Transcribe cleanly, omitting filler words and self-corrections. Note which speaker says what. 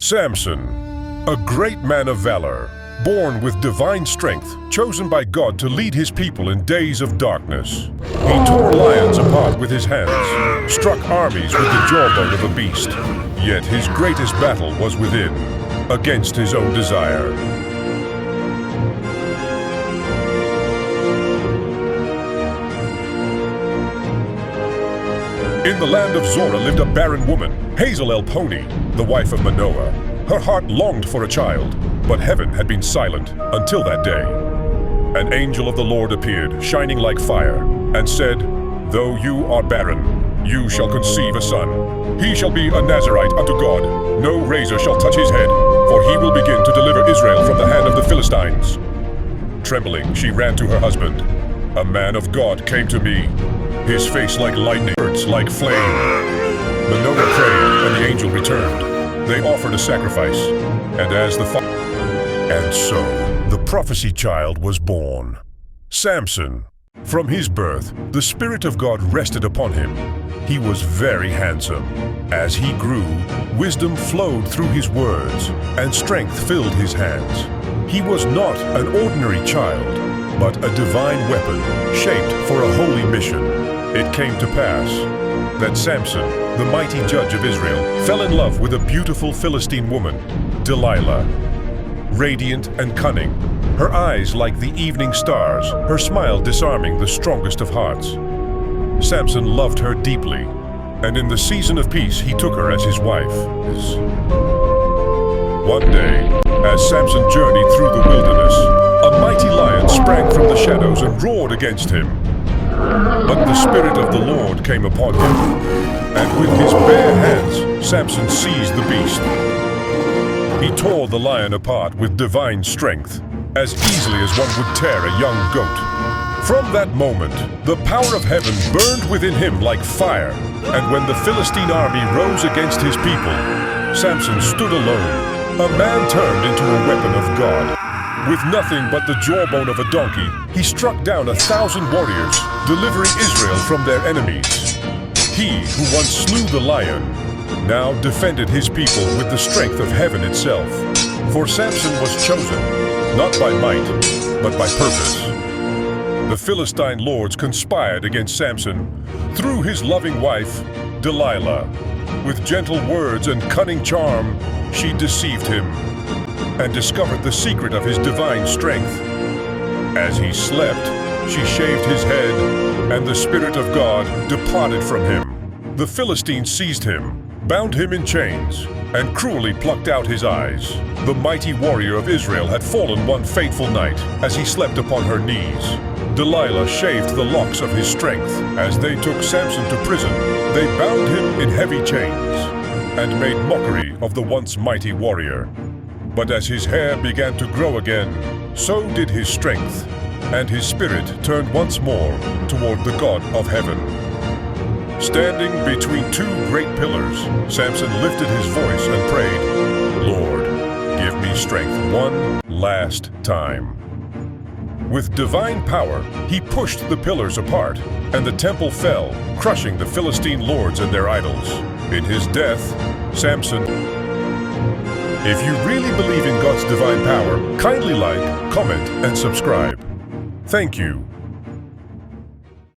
Speaker 1: Samson, a great man of valor, born with divine strength, chosen by God to lead his people in days of darkness. He tore lions apart with his hands, struck armies with the jawbone of a beast. Yet his greatest battle was within, against his own desire. In the land of Zorah lived a barren woman, Hazel Elponi, the wife of Manoah. Her heart longed for a child, but heaven had been silent until that day. An angel of the Lord appeared, shining like fire, and said, "Though you are barren, you shall conceive a son. He shall be a Nazirite unto God. No razor shall touch his head, for he will begin to deliver Israel from the hand of the Philistines." Trembling, she ran to her husband. "A man of God came to me, his face like lightning, words like flame." Manoah prayed, and the angel returned. They offered a sacrifice, and so the prophesy child was born. Samson. From his birth, the Spirit of God rested upon him. He was very handsome. As he grew, wisdom flowed through his words, and strength filled his hands. He was not an ordinary child, but a divine weapon, shaped for a holy mission. It came to pass that Samson, the mighty judge of Israel, fell in love with a beautiful Philistine woman, Delilah. Radiant and cunning, her eyes like the evening stars, her smile disarming the strongest of hearts. Samson loved her deeply, and in the season of peace he took her as his wife. One day, as Samson journeyed through the wilderness, a mighty lion sprang from the shadows and roared against him. But the Spirit of the Lord came upon him, and with his bare hands, Samson seized the beast. He tore the lion apart with divine strength, as easily as one would tear a young goat. From that moment, the power of heaven burned within him like fire, and when the Philistine army rose against his people, Samson stood alone, a man turned into a weapon of God. With nothing but the jawbone of a donkey, he struck down 1,000 warriors, delivering Israel from their enemies. He who once slew the lion, now defended his people with the strength of heaven itself. For Samson was chosen, not by might, but by purpose. The Philistine lords conspired against Samson through his loving wife, Delilah. With gentle words and cunning charm, she deceived him and discovered the secret of his divine strength. As he slept, she shaved his head, and the Spirit of God departed from him. The Philistines seized him, bound him in chains, and cruelly plucked out his eyes. The mighty warrior of Israel had fallen one fateful night as he slept upon her knees. Delilah shaved the locks of his strength. As they took Samson to prison, they bound him in heavy chains and made mockery of the once mighty warrior. But as his hair began to grow again, so did his strength, and his spirit turned once more toward the God of heaven. Standing between two great pillars, Samson lifted his voice and prayed, "Lord, give me strength one last time." With divine power, he pushed the pillars apart, and the temple fell, crushing the Philistine lords and their idols. In his death, Samson. If you really believe in God's divine power, kindly like, comment, and subscribe. Thank you.